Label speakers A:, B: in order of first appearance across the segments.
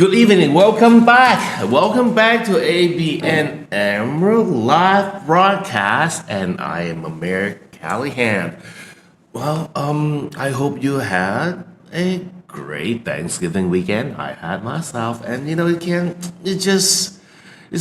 A: Good evening. Welcome back. Welcome back to ABN AMRO live broadcast, and I am Amir Callahan. I hope you had a great Thanksgiving weekend. I had myself, and it's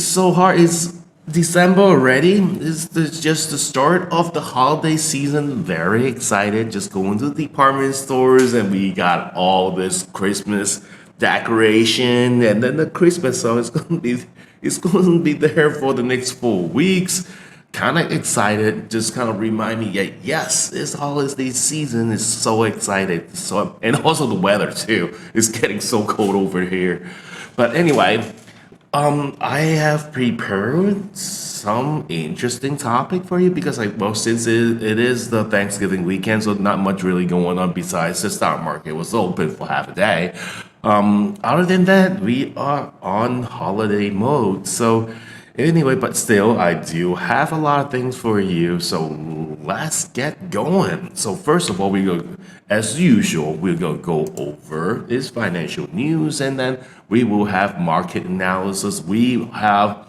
A: so hard. It's December already. It's just the start of the holiday season. Very excited. Just going to the department stores, and we got all this Christmas decoration, and then the Christmas song is going to be there for the next 4 weeks. Kind of excited. Just kind of remind me, yeah, yes, this holiday season is so excited. So and also the weather too. It's getting so cold over here. But anyway, I have prepared some interesting topic for you because, since it is the Thanksgiving weekend, so not much really going on besides the stock market was open for half a day. Other than that, we are on holiday mode. So, anyway, but still, I do have a lot of things for you. So, let's get going. So, first of all, as usual, we're going to go over this financial news, and then we will have market analysis. We have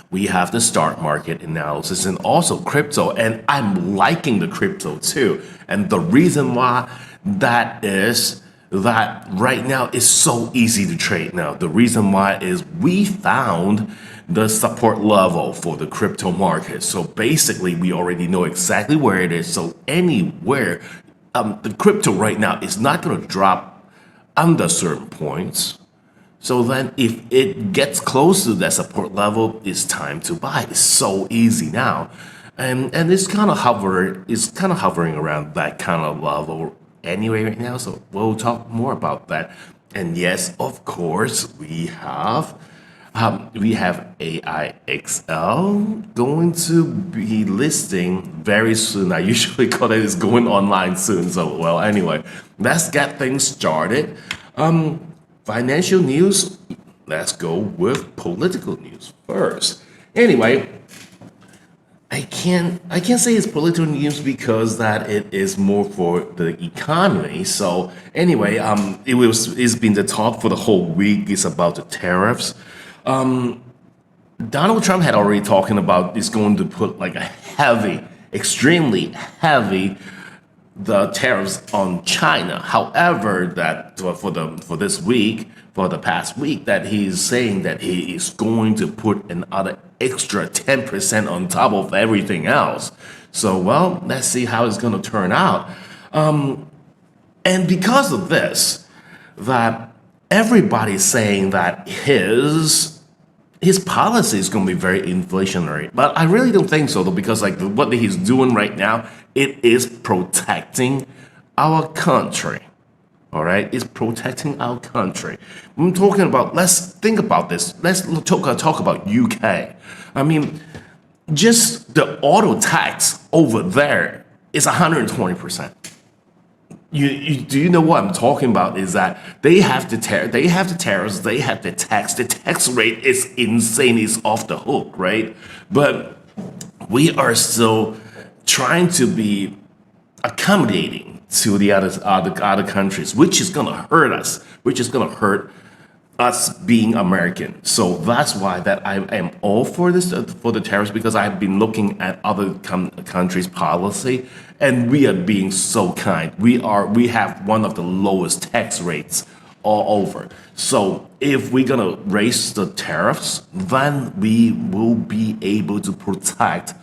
A: the stock market analysis and also crypto, and I'm liking the crypto too. And the reason why that is that right now it's so easy to trade now. The reason why is we found the support level for the crypto market. So basically, we already know exactly where it is. So anywhere, the crypto right now is not going to drop under certain points. So then if it gets close to that support level, it's time to buy. It's so easy now. And it's kind of hovering around that kind of level anyway right now. So we'll talk more about that. And yes, of course, we have AIXL going to be listing very soon. I usually call it it's going online soon. So anyway, let's get things started. Financial news, let's go with political news first. Anyway, I can't say it's political news because that it is more for the economy. So anyway, it's been the talk for the whole week is about the tariffs. Donald Trump had already talking about is going to put like a heavy, extremely heavy the tariffs on China. However, that for the past week, that he's saying that he is going to put another extra 10% on top of everything else. So, let's see how it's going to turn out. And because of this, that everybody's saying that his policy is going to be very inflationary. But I really don't think so, though, because what he's doing right now, it is protecting our country. All right, it's protecting our country. I'm talking about. Let's think about this. Let's talk about UK. I mean, just the auto tax over there is 120%. Do you know what I'm talking about? Is that they have the tariffs, they have the tax. The tax rate is insane. It's off the hook, right? But we are still trying to be accommodating to the other countries, which is gonna hurt us. Which is gonna hurt us being American. So that's why that I am all for this for the tariffs, because I've been looking at other countries' policy, and we are being so kind. We have one of the lowest tax rates all over. So if we're gonna raise the tariffs, then we will be able to protect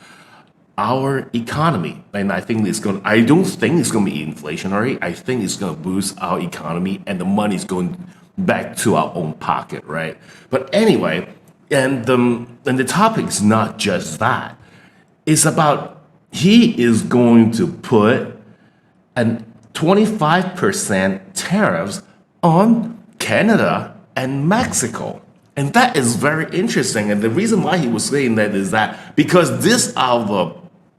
A: our economy. And I don't think it's gonna be inflationary. I think it's gonna boost our economy, and the money's going back to our own pocket, right? But anyway, and the topic is not just that. It's about he is going to put a 25% tariffs on Canada and Mexico. And that is very interesting. And the reason why he was saying that is that because this are the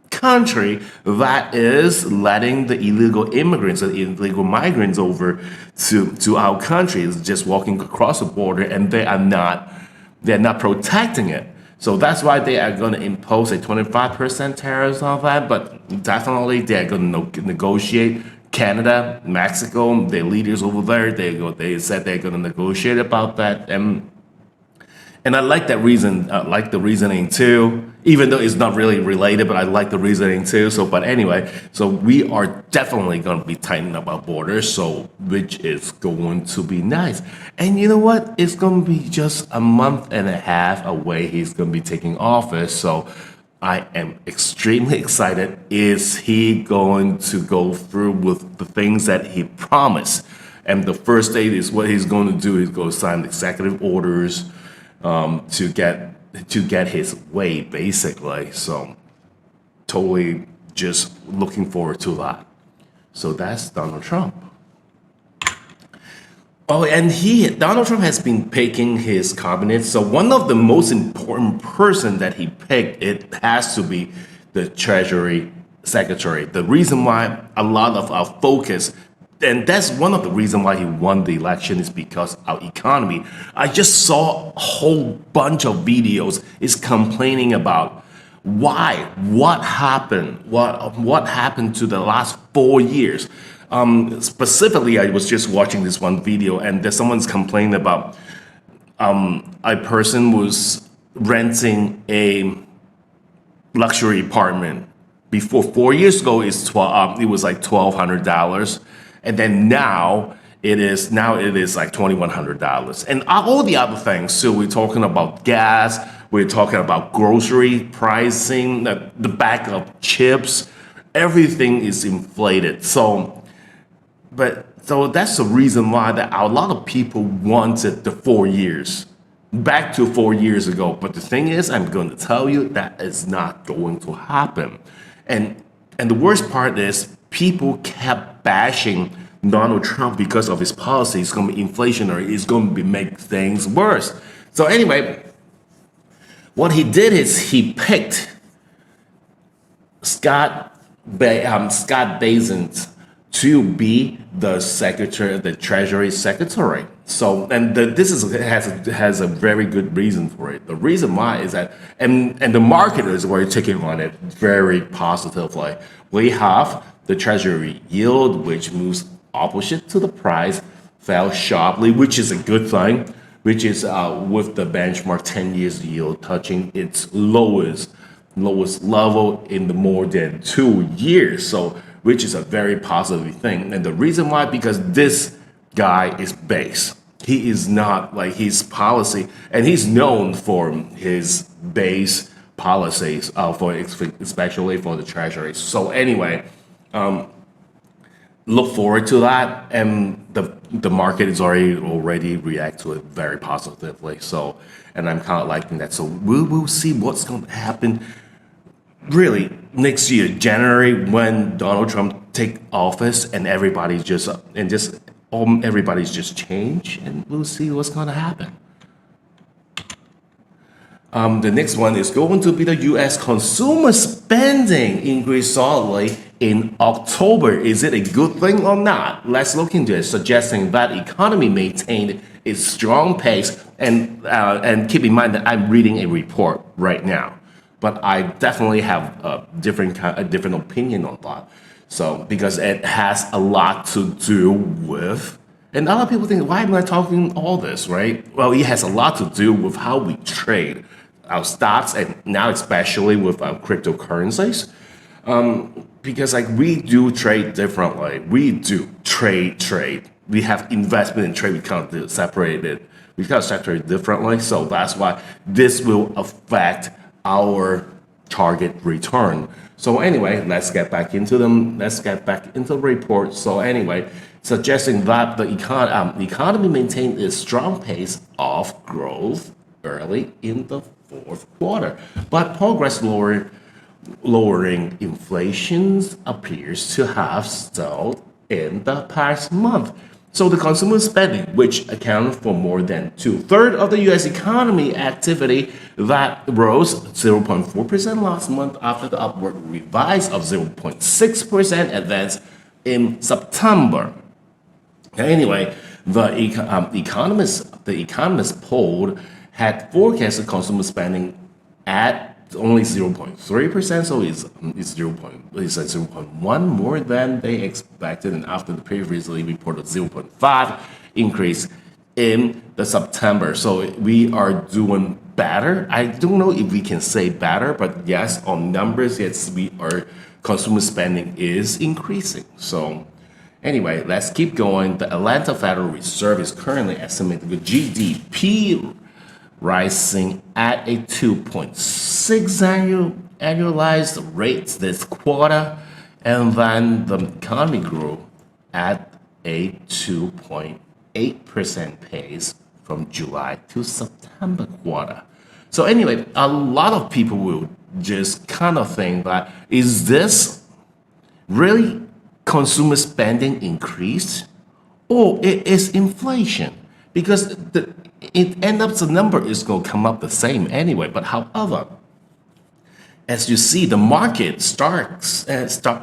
A: country that is letting the illegal immigrants, the illegal migrants over to our country, is just walking across the border, and they're not protecting it. So that's why they are going to impose a 25% tariffs on that. But definitely they're going to negotiate Canada, Mexico, the leaders over there, they said they're going to negotiate about that. And I like that reason. I like the reasoning too, even though it's not really related, but I like the reasoning too. So, but anyway, so we are definitely going to be tightening up our borders, so which is going to be nice. And you know what? It's going to be just a month and a half away. He's going to be taking office. So I am extremely excited. Is he going to go through with the things that he promised? And the first date is what he's going to do. He's going to sign executive orders to get his way, basically. So totally just looking forward to that. So that's Donald Trump. Oh, and Donald Trump has been picking his cabinet. So one of the most important person that he picked, it has to be the Treasury Secretary. The reason why a lot of our focus, and that's one of the reasons why he won the election, is because our economy. I just saw a whole bunch of videos is complaining about what happened to the last 4 years. Specifically, I was just watching this one video, and there's someone's complaining about a person was renting a luxury apartment. Before 4 years ago, it was like $1,200. And then now it is like $2,100, and all the other things. So we're talking about gas, we're talking about grocery pricing, the bag of chips, everything is inflated. So that's the reason why that a lot of people wanted the 4 years back to 4 years ago. But the thing is, I'm going to tell you that is not going to happen. And the worst part is, people kept bashing Donald Trump because of his policy. It's going to be inflationary. It's going to make things worse. So anyway, what he did is he picked Scott Bessent to be the Treasury Secretary. So, and has a very good reason for it. The reason why is that, and the marketers were taking on it very positively. We have the Treasury yield, which moves opposite to the price, fell sharply, which is a good thing, which is with the benchmark 10 years yield touching its lowest level in the more than 2 years. So, which is a very positive thing. And the reason why, because this guy is base. He is not like his policy, and he's known for his base policies, especially for the Treasury. So anyway, look forward to that, and the market is already react to it very positively. So, and I'm kind of liking that. So we'll see what's going to happen. Really, next year, January, when Donald Trump take office, and everybody's just changed, and we'll see what's going to happen. The next one is going to be the U.S. consumer spending increased solidly in October. Is it a good thing or not? Let's look into it, suggesting that economy maintained its strong pace. And keep in mind that I'm reading a report right now, but I definitely have a different opinion on that. So because it has a lot to do with, and a lot of people think, why am I talking all this, right? Well, it has a lot to do with how we trade our stocks, and now especially with our cryptocurrencies. Because like we do trade differently. We do trade. We have investment and trade. We can't separate it. We can't separate it differently. So that's why this will affect our target return. So anyway, let's get back into them. Let's get back into the report. So anyway, suggesting that the economy maintained its strong pace of growth early in the fourth quarter, but progress lowering inflation appears to have stalled in the past month. So the consumer spending, which accounted for more than 2/3 of the U.S. economy activity, that rose 0.4% last month after the upward revise of 0.6% advance in September. Anyway, the economist poll had forecasted consumer spending at only 0.3%, so it's a 0.1 more than they expected, and after the previously reported 0.5 increase in the September. So we are doing better. I don't know if we can say better, but yes, on numbers, yes, consumer spending is increasing. So anyway, let's keep going. The Atlanta Federal Reserve is currently estimating the GDP rising at a 2.6 annualized rate this quarter, and then the economy grew at a 2.8% pace from July to September quarter. So anyway, a lot of people will just kind of think that, is this really consumer spending increased, or it is inflation? Because it ends up the number is going to come up the same anyway. But however, as you see, the market stocks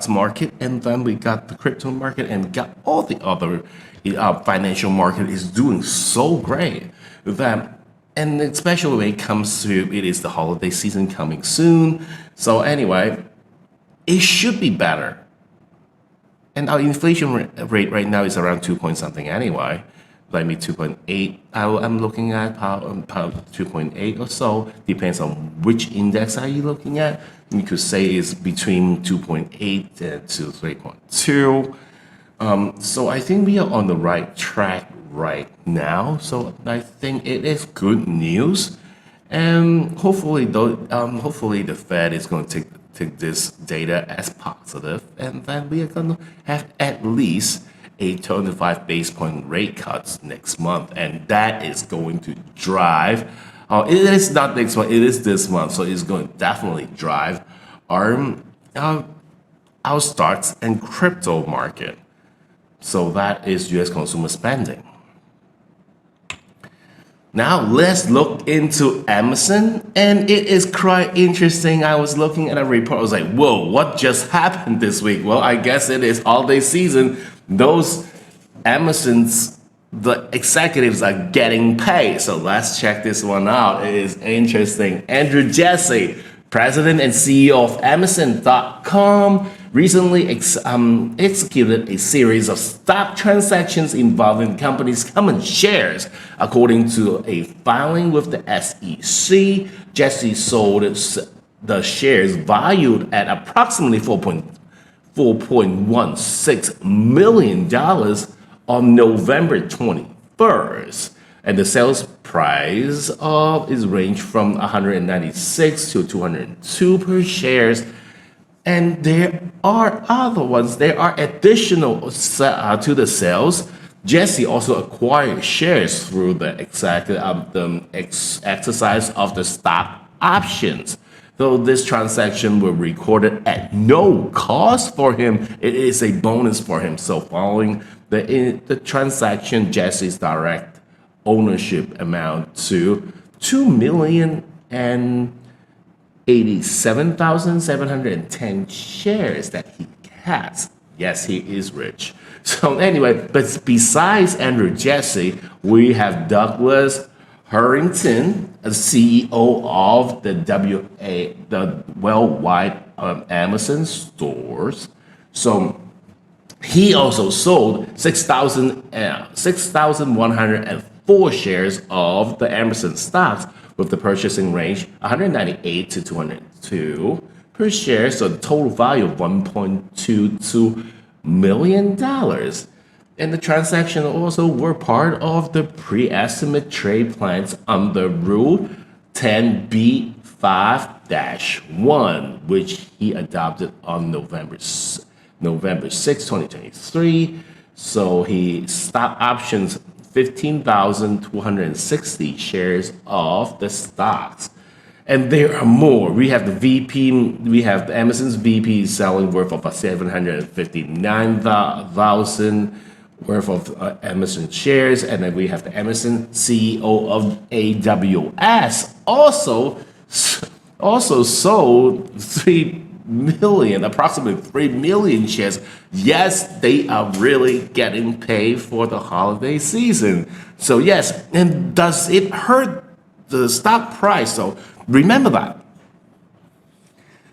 A: market, and then we got the crypto market, and got all the other financial market is doing so great that, and especially when it comes to, it is the holiday season coming soon. So anyway, it should be better. And our inflation rate right now is around 2 point something anyway. Like me 2.8. I'm looking at about 2.8 or so. Depends on which index are you looking at. You could say it's between 2.8 to 3.2. So I think we are on the right track right now. So I think it is good news. And hopefully the Fed is going to take this data as positive, and then we are going to have at least a 25 base point rate cuts next month, and that is going to drive. It is not next month; it is this month, so it's going to definitely drive our stocks and crypto market. So that is U.S. consumer spending. Now let's look into Amazon, and it is quite interesting. I was looking at a report. I was like, "Whoa, what just happened this week?" Well, I guess it is holiday season. Those Amazon's, the executives are getting paid. So let's check this one out. It is interesting. Andrew Jassy, president and CEO of Amazon.com, recently executed a series of stock transactions involving the company's common shares. According to a filing with the SEC, Jassy sold the shares valued at approximately $4.16 million on November 21st. And the sales price is ranged from 196 to 202 per shares. And there are other ones. There are additional to the sales. Jassy also acquired shares through the exercise of the stock options. Though this transaction was recorded at no cost for him, it is a bonus for him. So following the transaction, Jassy's direct ownership amount to 2,087,710 shares that he has. Yes, he is rich. So anyway, but besides Andrew Jassy, we have Douglas Harrington, a CEO of the worldwide Amazon stores. So he also sold 6,104 shares of the Amazon stocks, with the purchasing range 198 to 202 per share. So the total value of $1.22 million. And the transaction also were part of the pre-estimate trade plans under Rule 10b-5-1, which he adopted on November 6, 2023. So he stock options 15,260 shares of the stocks. And there are more. We have the Amazon's VP selling worth of 759,000 worth of Amazon shares, and then we have the Amazon CEO of AWS also sold approximately 3 million shares. Yes, they are really getting paid for the holiday season. So yes, and does it hurt the stock price? So remember that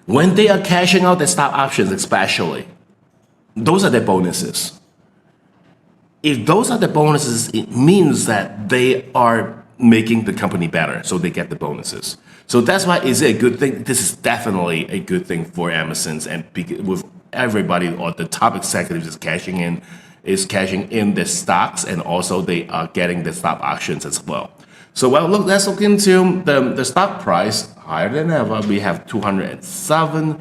A: When they are cashing out their stock options, especially, those are their bonuses. If those are the bonuses, it means that they are making the company better, so they get the bonuses. So that's why is it a good thing? This is definitely a good thing for Amazon's, and with everybody or the top executives is cashing in the stocks, and also they are getting the stock options as well. So let's look into the stock price higher than ever. We have $207.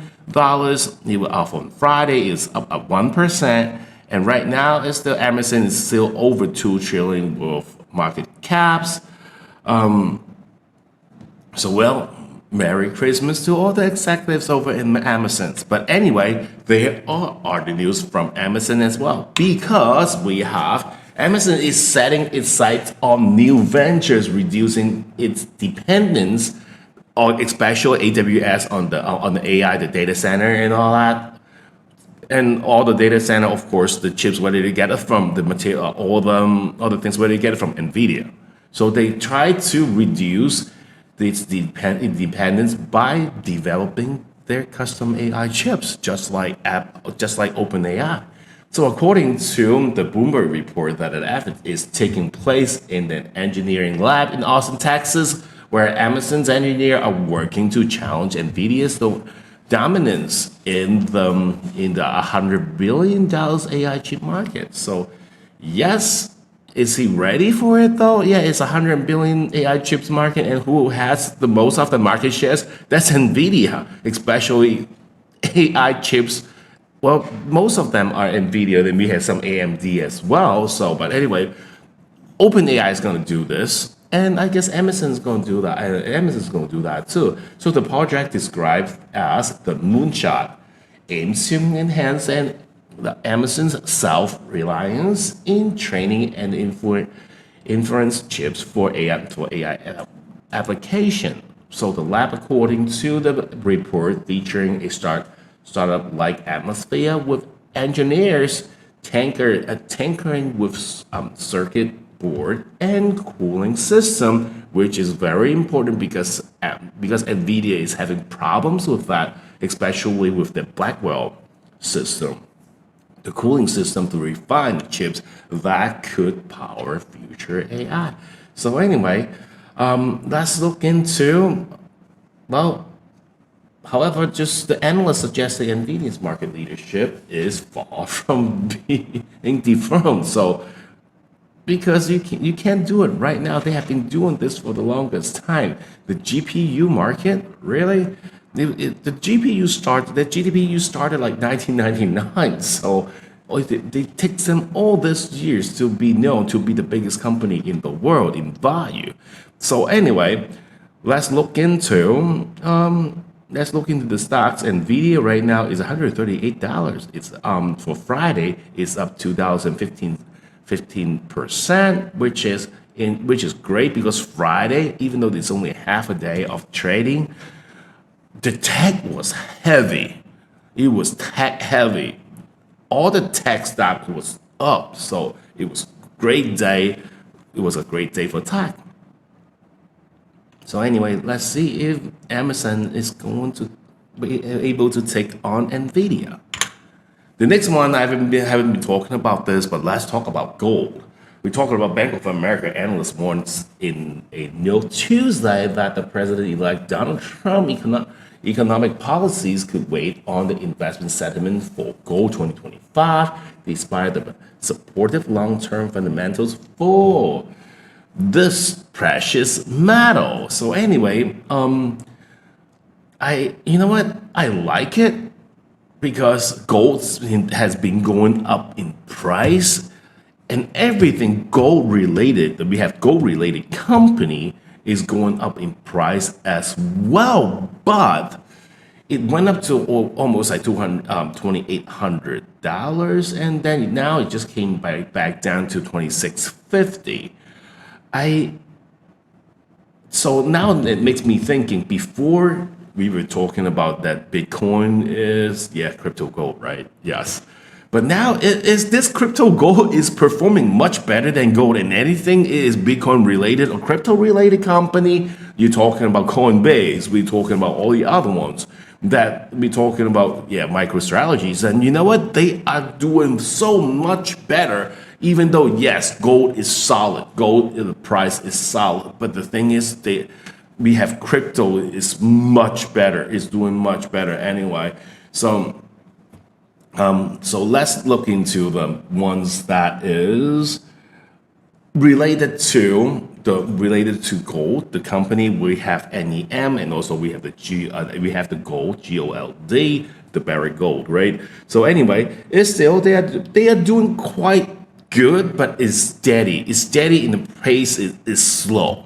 A: It was off on Friday. It's up 1%. And right now, it's still Amazon is still over 2 trillion worth market caps. Merry Christmas to all the executives over in Amazon. But anyway, there are the news from Amazon as well, because we have Amazon is setting its sights on new ventures, reducing its dependence on especially AWS on the AI, the data center, and all that. And all the data center, of course, the chips, where they get it from, the material, all the other things, where they get it from NVIDIA. So they try to reduce its dependence by developing their custom AI chips, just like OpenAI. So according to the Bloomberg report, that an effort is taking place in an engineering lab in Austin, Texas, where Amazon's engineers are working to challenge NVIDIA's dominance in the $100 billion AI chip market. So yes, is he ready for it though? Yeah, it's $100 billion AI chips market, and who has the most of the market shares? That's NVIDIA, especially AI chips. Well, most of them are NVIDIA, then we have some AMD as well. So, but anyway, OpenAI is going to do this, and I guess Amazon's going to do that. Amazon's going to do that too. So the project described as the moonshot aims to enhance Amazon's self-reliance in training and inference chips for AI application. So the lab, according to the report, featuring a startup like Atmosphere, with engineers tinkering with circuit board and cooling system, which is very important because NVIDIA is having problems with that, especially with the Blackwell system, the cooling system to refine the chips that could power future AI. So anyway, let's look into, however, just the analysts suggest that NVIDIA's market leadership is far from being dethroned. So because you can't do it right now. They have been doing this for the longest time. The GPU market, really? The GPU started like 1999. So it takes them all these years to be known to be the biggest company in the world in value. So anyway, let's look into the stocks. NVIDIA right now is $138. It's for Friday, it's up 15%, which is great, because Friday, even though it's only half a day of trading, the tech was heavy. It was tech heavy. All the tech stock was up, so it was a great day. It was a great day for tech. So anyway, let's see if Amazon is going to be able to take on NVIDIA. The next one, I haven't been talking about this, but let's talk about gold. We're talking about Bank of America analyst warns in a note Tuesday that the president-elect Donald Trump economic policies could weigh on the investment sentiment for gold 2025, despite the supportive long-term fundamentals for this precious metal. So anyway, I like it, because gold has been going up in price, and everything gold related, that we have gold related company, is going up in price as well. But it went up to almost like $2,800, and then now it just came back down to $2,650. So now it makes me thinking, before we were talking about that Bitcoin is, crypto gold, right? Yes. But now is this crypto gold is performing much better than gold, and anything is Bitcoin related or crypto related company. You're talking about Coinbase. We're talking about all the other ones. that we're talking about, micro strategies. And you know what? They are doing so much better, even though, yes, gold is solid. Gold, the price is solid. But the thing is, we have crypto is much better. It's doing much better anyway. So let's look into the ones that is related to gold. The company, we have NEM, and also we have the gold, GOLD, the Barrick Gold, right? So anyway, it's still they are doing quite good, but it's steady. It's steady in the pace is slow.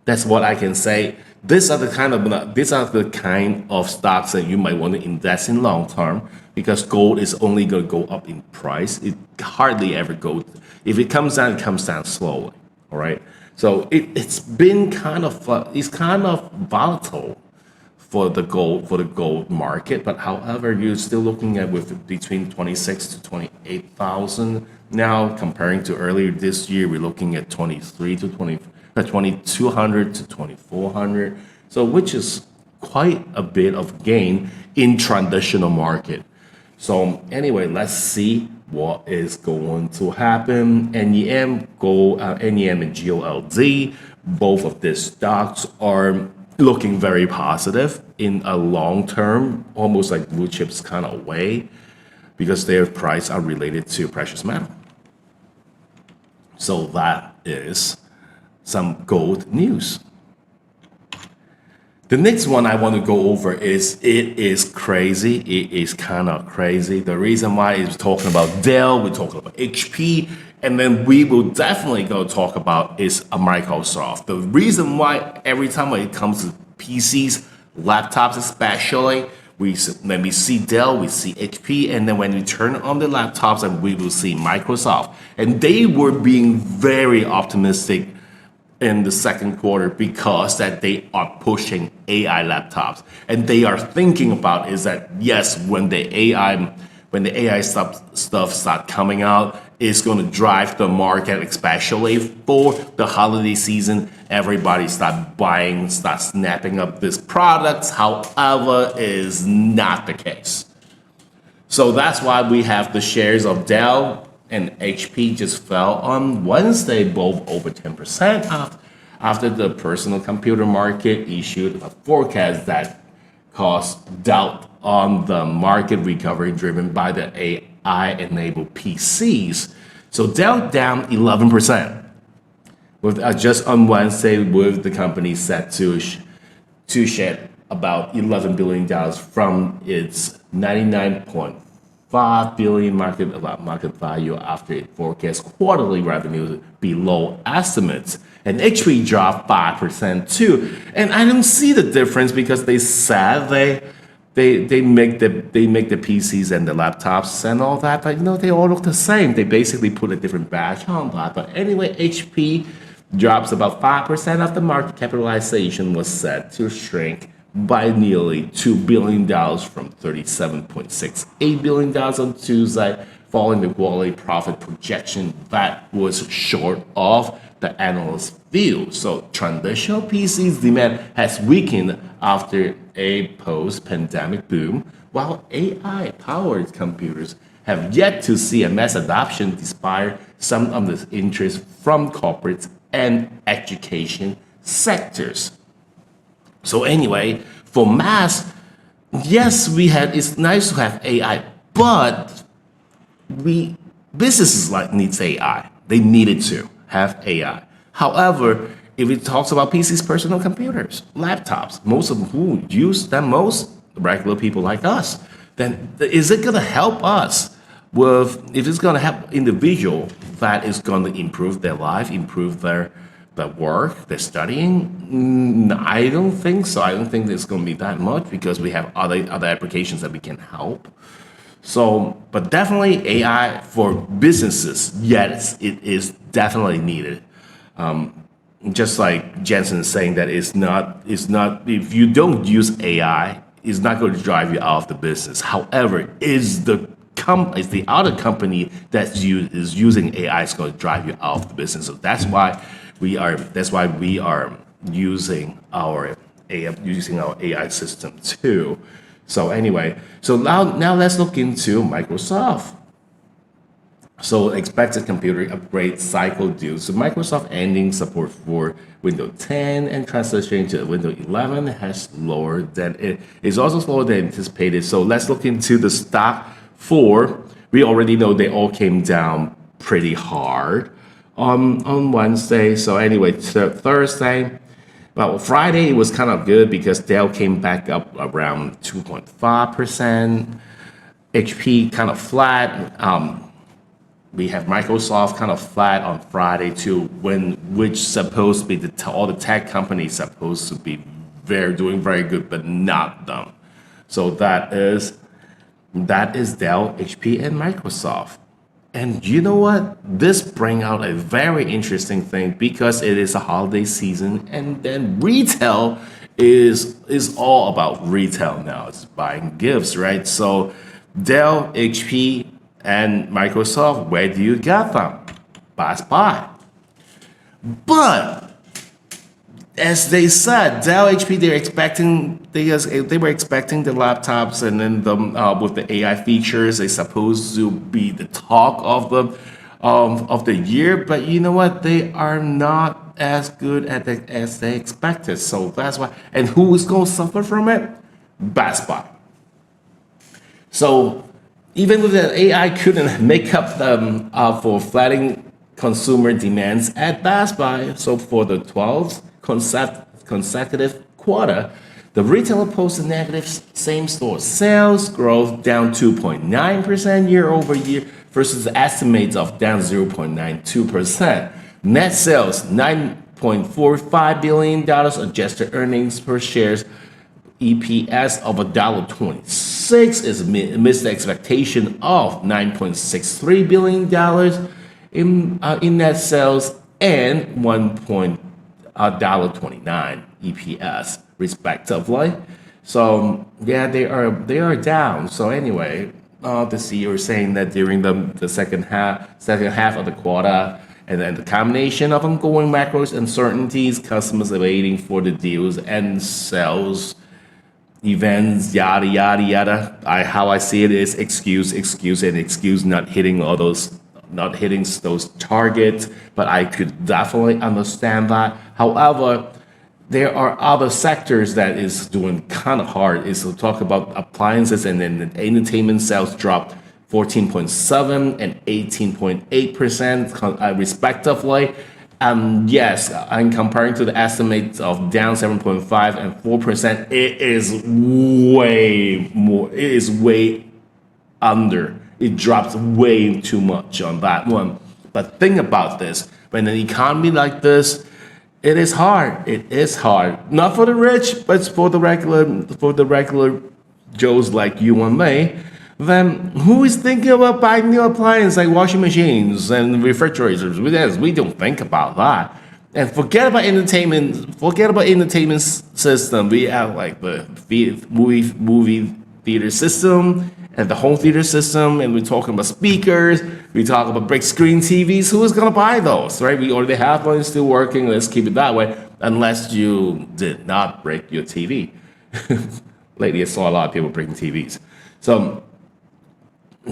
A: That's what I can say. These are the kind of stocks that you might want to invest in long term, because gold is only going to go up in price. It hardly ever goes. If it comes down slowly. All right. So it's been kind of volatile for the gold market. But however, you're still looking at with between 26 to 28,000 now. Comparing to earlier this year, we're looking at 2,200 to 2,400. So which is quite a bit of gain in traditional market. So anyway, let's see what is going to happen. NEM and GOLD, both of these stocks are looking very positive in a long term, almost like blue chips kind of way, because their price are related to precious metal. So that is some gold news. The next one I want to go over is, it is crazy. It is kind of crazy. The reason why is talking about Dell, we're talking about HP, and then we will definitely go talk about is Microsoft. The reason why every time when it comes to PCs, laptops especially, when we see Dell, we see HP, and then when we turn on the laptops, and we will see Microsoft. And they were being very optimistic in the second quarter because that they are pushing AI laptops, and they are thinking about is that yes, when the AI stuff start coming out, it's going to drive the market, especially for the holiday season. Everybody start snapping up these products. However, is not the case. So that's why we have the shares of Dell and HP just fell on Wednesday, both over 10% after the personal computer market issued a forecast that caused doubt on the market recovery driven by the AI-enabled PCs. So Dell down 11%, with just on Wednesday, with the company set to shed about $11 billion from its 99.5 billion market value after it forecast quarterly revenues below estimates. And HP dropped 5% too. And I don't see the difference because they said they make the PCs and the laptops and all that, but they all look the same. They basically put a different badge on that. But anyway, HP drops about 5% of the market capitalization was set to shrink by nearly $2 billion from $37.68 billion on Tuesday, following the quarterly profit projection that was short of the analyst view. So traditional PCs demand has weakened after a post-pandemic boom, while AI-powered computers have yet to see a mass adoption despite some of the interest from corporates and education sectors. So anyway, for mass, yes, it's nice to have AI, but businesses needs AI. They needed to have AI. However, if it talks about PCs, personal computers, laptops, most of who use them most, regular people like us, then is it going to help us if it's going to help individual that is going to improve their life, improve their work, their studying? I don't think so. I don't think there's going to be that much because we have other applications that we can help. So, but definitely AI for businesses, yes, it is definitely needed. Just like Jensen is saying that it's not, if you don't use AI, it's not going to drive you out of the business. However, is the other company that is using AI is going to drive you out of the business. So that's why we are using our using our AI system too. So anyway, so now let's look into Microsoft. So expected computer upgrade cycle due. So Microsoft ending support for Windows 10 and transitioning to Windows 11 has lower than it is also slower than anticipated. So let's look into the stock for. We already know they all came down pretty hard on Wednesday. So anyway, Thursday. Well, Friday it was kind of good because Dell came back up around 2.5%. HP kind of flat. We have Microsoft kind of flat on Friday too, which supposed to be all the tech companies supposed to be doing very good, but not them. So that is Dell, HP, and Microsoft. And you know what? This bring out a very interesting thing because it is a holiday season, and then retail is all about retail now. It's buying gifts, right? So Dell, HP, and Microsoft, where do you get them? Best Buy. But as they said, Dell, HP, they were expecting the laptops, and then with the AI features, they supposed to be the talk of the year. But you know what? They are not as good as they expected. So that's why. And who is going to suffer from it? Best Buy. So even though the AI couldn't make up for flattening consumer demands at Best Buy, so for the 12th consecutive quarter, the retailer posted negative same-store sales growth, down 2.9% year over year versus estimates of down 0.92%. Net sales $9.45 billion, adjusted earnings per share EPS of $1.26 is missed the expectation of $9.63 billion in net sales and $1.29 EPS respectively. So yeah, they are down. So anyway, the CEO is saying that during the second half of the quarter, and then the combination of ongoing macro uncertainties, customers are waiting for the deals and sales events, yada yada yada. How I see it is excuse not hitting those targets. But I could definitely understand that. However, there are other sectors that is doing kind of hard. Is to talk about appliances, and then the entertainment sales dropped 14.7% and 18.8% respectively. Yes, I'm comparing to the estimates of down 7.5 and 4%. It is way more. It is way under. It drops way too much on that one. But think about this: when an economy like this, it is hard. It is hard, not for the rich, but for the regular Joes like you and me. Then who is thinking about buying new appliances like washing machines and refrigerators? We don't think about that. And forget about entertainment. Forget about entertainment system. We have like the movie theater system and the home theater system, and we're talking about speakers. We talk about big screen TVs. Who is gonna buy those, right? We already have one still working. Let's keep it that way, unless you did not break your TV. Lately, I saw a lot of people breaking TVs. So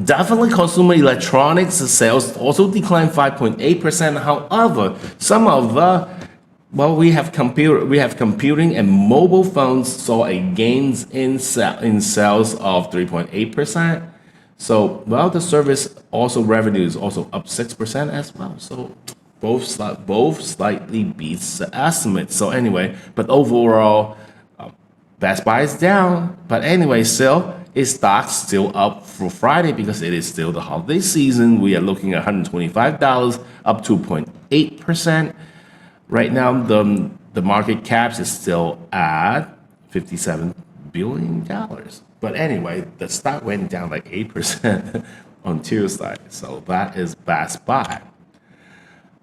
A: definitely, consumer electronics sales also declined 5.8%. However, some of we have computing and mobile phones saw a gains in sales of 3.8%. So the service also revenue is also up 6% as well. So both slightly beats the estimate. So anyway, but overall, Best Buy is down. But anyway, still, its stock's still up for Friday because it is still the holiday season. We are looking at $125, up 2.8%. Right now, the market caps is still at $57 billion. But anyway, the stock went down like 8% on Tuesday. So that is Best Buy.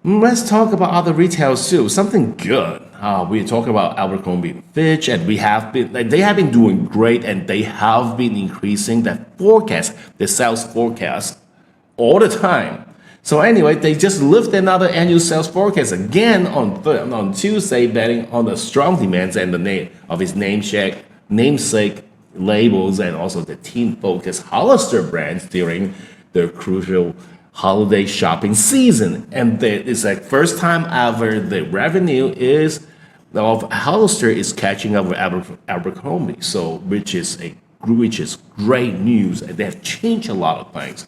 A: Let's talk about other retailers too. Something good. We're talking about Abercrombie & Fitch, and they have been doing great, and they have been increasing the sales forecast all the time. So anyway, they just lifted another annual sales forecast again on Tuesday, betting on the strong demands and the name of its namesake labels and also the teen-focused Hollister brands during the crucial holiday shopping season. And it's like first time ever the revenue is of Hollister is catching up with Abercrombie, so which is great news. And they have changed a lot of things.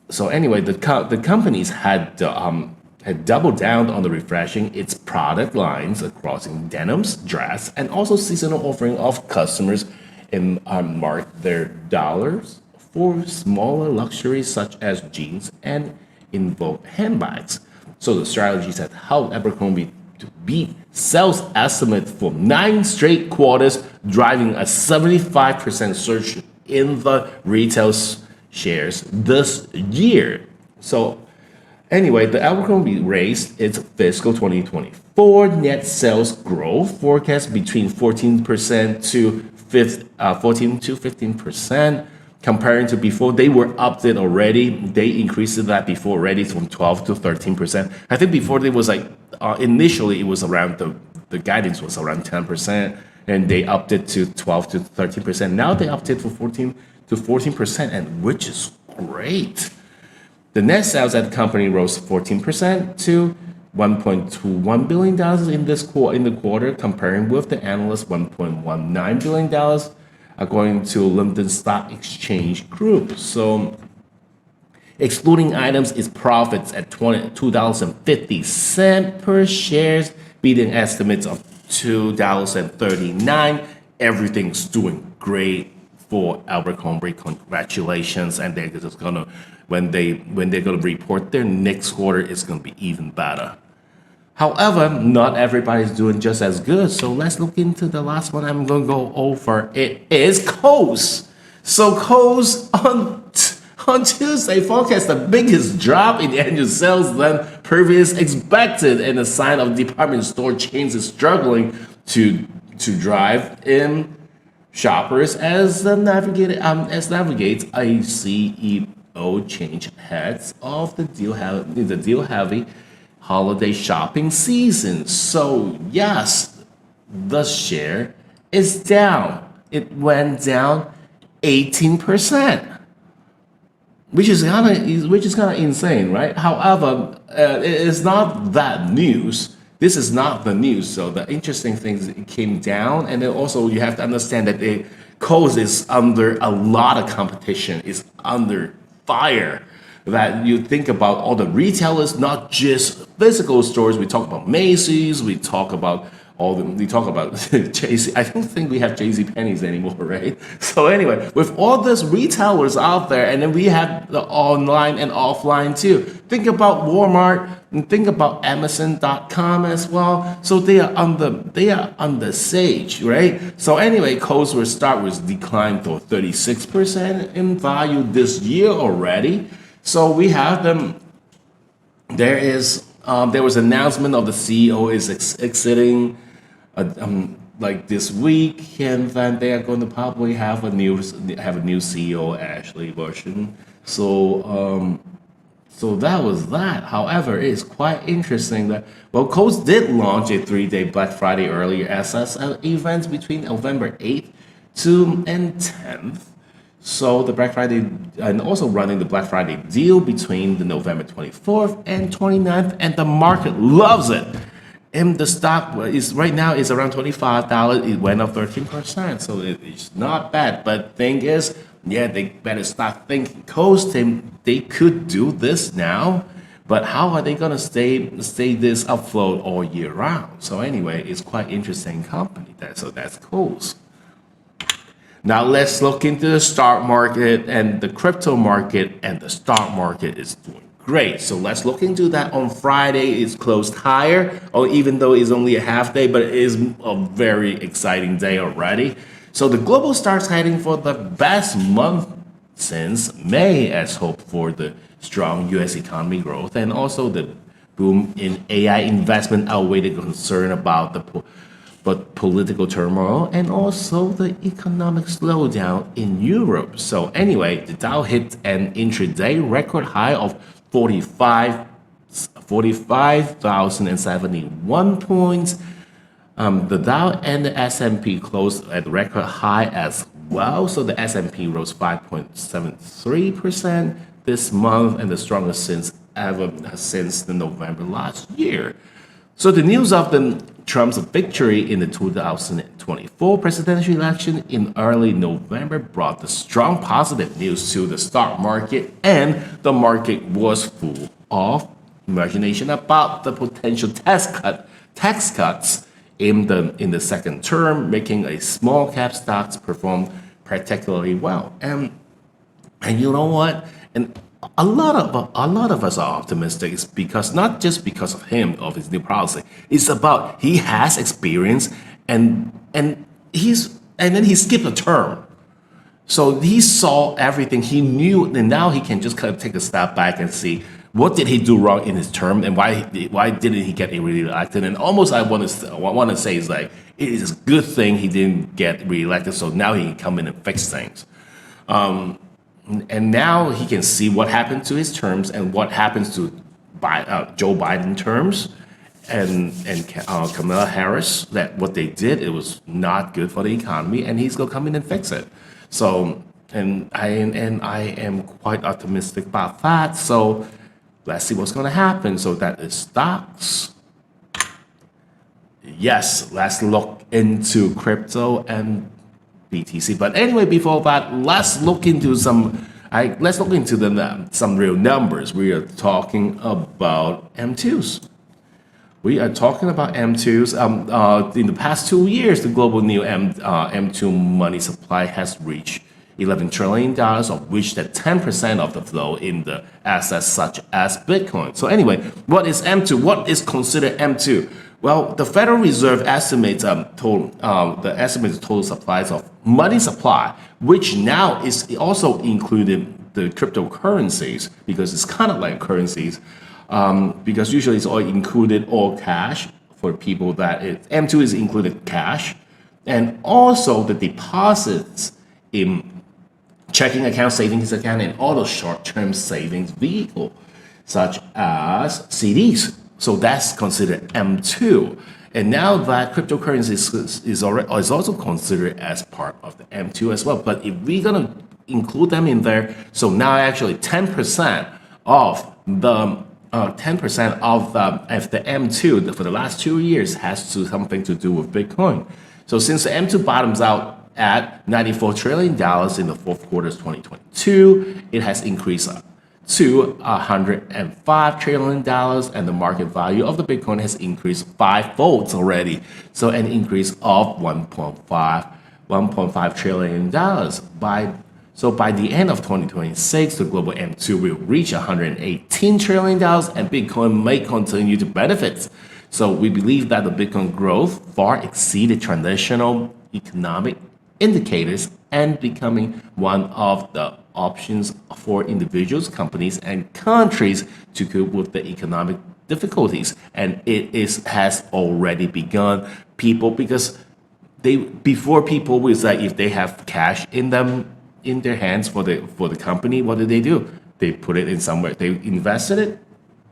A: So anyway, the companies had doubled down on the refreshing its product lines across in denims, dress, and also seasonal offering of customers and mark their dollars for smaller luxuries such as jeans and in vogue handbags. So the strategies had helped Abercrombie to beat sales estimate for 9 straight quarters, driving a 75% surge in the retail shares this year. So anyway, the Abercrombie raised its fiscal 2024 net sales growth forecast between 14% to 15%, comparing to before. They were upped it already. They increased that before already from 12 to 13%. I think before it was like initially it was around the guidance was around 10%, and they upped it to 12 to 13%. Now they upped it for 14 to 14%, and which is great. The net sales at the company rose 14% to $1.21 billion in the quarter, comparing with the analyst $1.19 billion, according to London Stock Exchange Group. So, excluding items, its profits at $2.50 per share, beating estimates of $2.39. Everything's doing great for Abercrombie. Congratulations, and they're just gonna when they're gonna report their next quarter, it's gonna be even better. However, not everybody's doing just as good. So let's look into the last one I'm gonna go over. It is Kohl's. So Kohl's on Tuesday forecast the biggest drop in annual sales than previously expected, and a sign of department store chains is struggling to drive in shoppers as navigates a CEO change ahead of the deal heavy holiday shopping season. So yes, the share is down. It went down 18%, which is kind of insane, right? However, it is not that news. This is not the news. So the interesting thing is it came down, and then also you have to understand that Kohl's is under a lot of competition. It's under fire. That you think about all the retailers, not just physical stores. We talk about Macy's. We talk about JC. I don't think we have JC Penney's anymore, right? So anyway, with all these retailers out there, and then we have the online and offline too. Think about Walmart and think about Amazon.com as well. So they are on the stage, right? So anyway, Kohl's will start with decline to 36% in value this year already. So we have them. There was an announcement of the CEO is exiting like this week, and then they are going to probably have a new CEO, Ashley version. So that was that. However, it's quite interesting that Kohl's did launch a 3-day Black Friday earlier access events between November 8th and 10th. So the Black Friday, and also running the Black Friday deal between the November 24th and 29th, and the market loves it. And the stock is right now is around $25. It went up 13%, so it's not bad. But thing is, yeah, they better start thinking. Kohl's they could do this now, but how are they gonna stay this afloat all year round? So anyway, it's quite interesting company. So that's Kohl's. Now let's look into the stock market and the crypto market, and the stock market is doing great. So let's look into that. On Friday, it's closed higher, or even though it's only a half day, but it is a very exciting day already. So the global starts heading for the best month since May, as hope for the strong U.S. economy growth, and also the boom in AI investment outweighed the concern about the political turmoil and also the economic slowdown in Europe. So anyway, the Dow hit an intraday record high of 45,071 points. The Dow and the S&P closed at record high as well. So the S&P rose 5.73% this month, and the strongest since the November last year. So the news of Trump's victory in the 2024 presidential election in early November brought the strong positive news to the stock market, and the market was full of imagination about the potential tax cuts in the second term, making a small cap stocks perform particularly well. And you know what? And a lot of us are optimistic. It's because not just because of him, of his new policy. It's about he has experience, and then he skipped a term. So he saw everything, he knew, and now he can just kind of take a step back and see what did he do wrong in his term, and why didn't he get reelected. And almost I want to say is like, it is a good thing he didn't get reelected, so now he can come in and fix things. And now he can see what happened to his terms and what happens to Joe Biden terms and Kamala Harris, that what they did, it was not good for the economy, and he's gonna come in and fix it. So and I am quite optimistic about that. So let's see what's gonna happen. So that is stocks. Yes, let's look into crypto and BTC. But anyway, before that, let's look into some real numbers. We are talking about M2s. We are talking about M2s. In the past 2 years, the global new M2 money supply has reached $11 trillion, of which that 10% of the flow in the assets such as Bitcoin. So anyway, what is M2? What is considered M2? Well, the Federal Reserve estimates the estimated total supplies of money supply, which now is also included the cryptocurrencies, because it's kind of like currencies, because usually it's all included all cash for people that M2 is included cash, and also the deposits in checking account, savings account, and all those short-term savings vehicle, such as CDs. So that's considered M2. And now that cryptocurrency is also considered as part of the M2 as well. But if we're gonna include them in there, so now actually 10% of the M2 for the last 2 years has something to do with Bitcoin. So since the M2 bottoms out at $94 trillion in the fourth quarter of 2022, it has increased to $105 trillion, and the market value of the Bitcoin has increased 5-fold already. So an increase of $1.5 trillion. By the end of 2026, the global M2 will reach $118 trillion, and Bitcoin may continue to benefit. So we believe that the Bitcoin growth far exceeded traditional economic indicators and becoming one of the options for individuals, companies, and countries to cope with the economic difficulties. And has already begun. Because before people will say, if they have cash in their hands for the company, what do? They put it in somewhere. They invested it.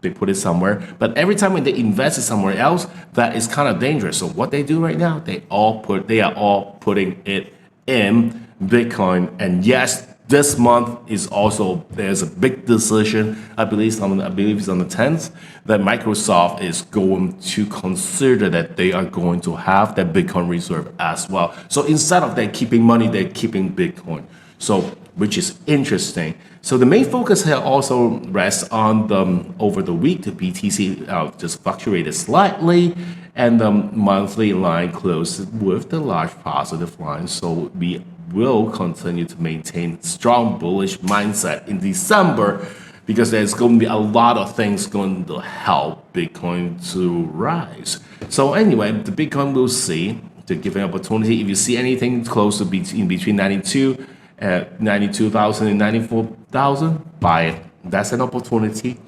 A: They put it somewhere. But every time when they invest it somewhere else, that is kind of dangerous. So what they do right now, they are all putting it in Bitcoin. And yes, this month there's a big decision. I believe it's on the 10th, that Microsoft is going to consider that they are going to have that Bitcoin reserve as well. So instead of they keeping money, they're keeping Bitcoin. So, which is interesting. So the main focus here also rests on over the week, the BTC just fluctuated slightly, and the monthly line closed with the large positive line. So we will continue to maintain strong bullish mindset in December, because there's going to be a lot of things going to help Bitcoin to rise. So anyway, the Bitcoin we'll see to give an opportunity. If you see anything close to between 92,000 and 94,000, buy it. That's an opportunity,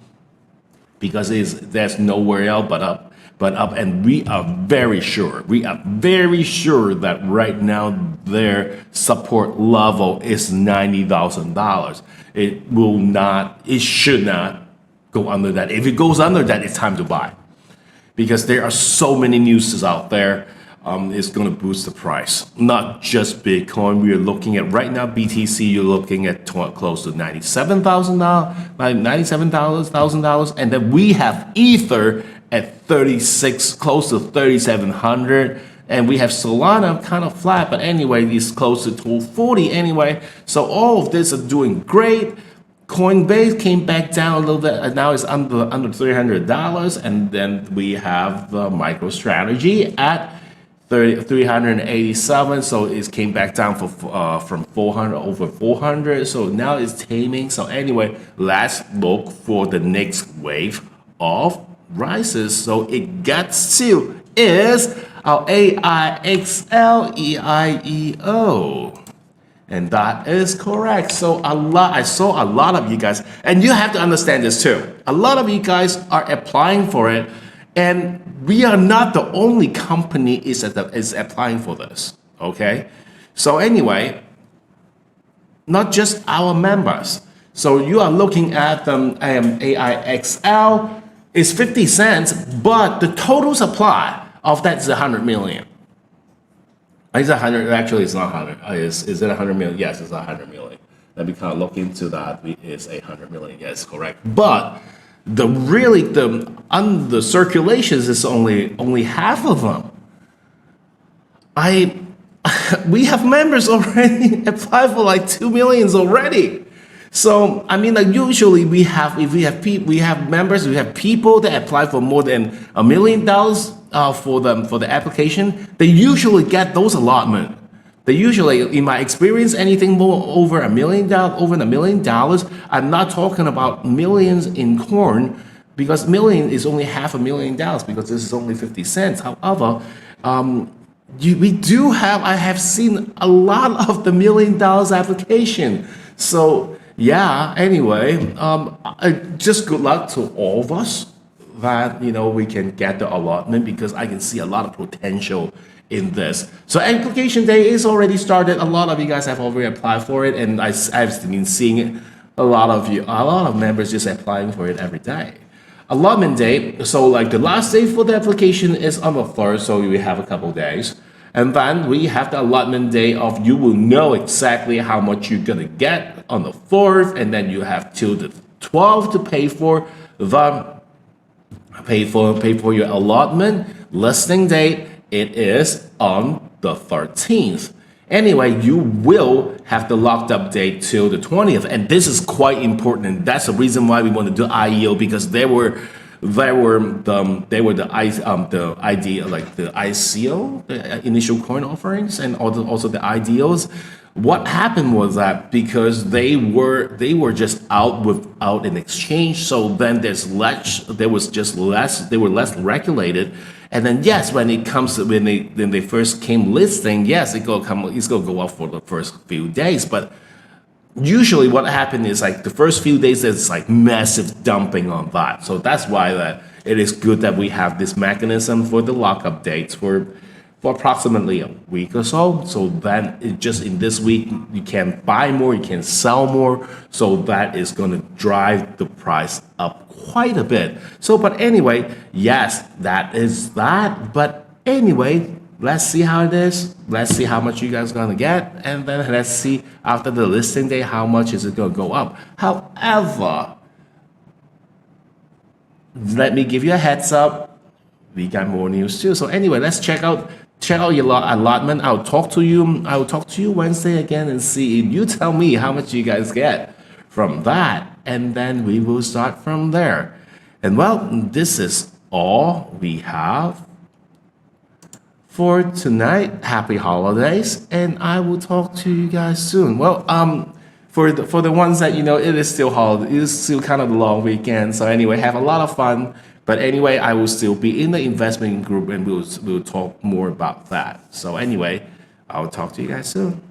A: because there's nowhere else but up. And we are very sure that right now their support level is $90,000. It should not go under that. If it goes under that, it's time to buy, because there are so many news out there. It's going to boost the price. Not just Bitcoin. We are looking at right now BTC. You're looking at close to $97,000, and then we have Ether at 36, close to 3,700. And we have Solana kind of flat, but anyway, it's close to 240 anyway. So all of this are doing great. Coinbase came back down a little bit, and now it's under $300. And then we have the MicroStrategy at 387, so it came back down from 400 over 400. So now it's taming. So anyway, let's look for the next wave of rises. So it gets to is our AIXL EIEO. And that is correct. So I saw a lot of you guys, and you have to understand this too. A lot of you guys are applying for it, and we are not the only company is applying for this. Okay. So anyway, not just our members. So you are looking at the AIXL is 50 cents, but the total supply of that is 100 million. It's 100. Actually, it's not 100. Is it 100 million? Yes, it's 100 million. Let me kind of look into that. It's 100 million. Yes, correct. But the circulations is only half of them. We have members already apply for like 2 millions already. So I mean, like usually we have members, we have people that apply for more than $1 million for the application. They usually get those allotment. They usually, in my experience, anything more over $1 million, I'm not talking about millions in corn, because million is only $500,000 because this is only 50 cents. However, I have seen a lot of the $1 million application. So yeah, anyway, just good luck to all of us that, we can get the allotment, because I can see a lot of potential in this. So application day is already started. A lot of you guys have already applied for it, and I've been seeing a lot of members just applying for it every day. Allotment day, so like the last day for the application is on the 3rd, so we have a couple days. And then we have the allotment day of, you will know exactly how much you're gonna get on the 4th, and then you have till the 12th to pay for your allotment. Listing date, it is on the 13th. Anyway, you will have the locked up date till the 20th, and this is quite important. And that's the reason why we want to do IEO, because the ICO, the initial coin offerings, and also the IDOs. What happened was that because they were just out without an exchange, so then they were less regulated. And then yes, when they first came listing, yes, it's gonna go up for the first few days. But usually what happened is like the first few days there's like massive dumping on that. So that's why it is good that we have this mechanism for the lockup dates for approximately a week or so. So then in this week you can buy more, you can sell more. So that is gonna drive the price up quite a bit. So, but anyway, yes, that is that. But anyway, let's see how it is. Let's see how much you guys are gonna get, and then let's see after the listing day how much is it gonna go up. However, let me give you a heads up. We got more news too. So anyway, let's check out your allotment. I'll talk to you Wednesday again and see. You tell me how much you guys get from that, and then we will start from there. And well, this is all we have for tonight. Happy holidays, and I will talk to you guys soon. Well, for the ones that it is still holiday, it is still kind of a long weekend. So anyway, have a lot of fun. But anyway, I will still be in the investment group, and we'll talk more about that. So anyway, I'll talk to you guys soon.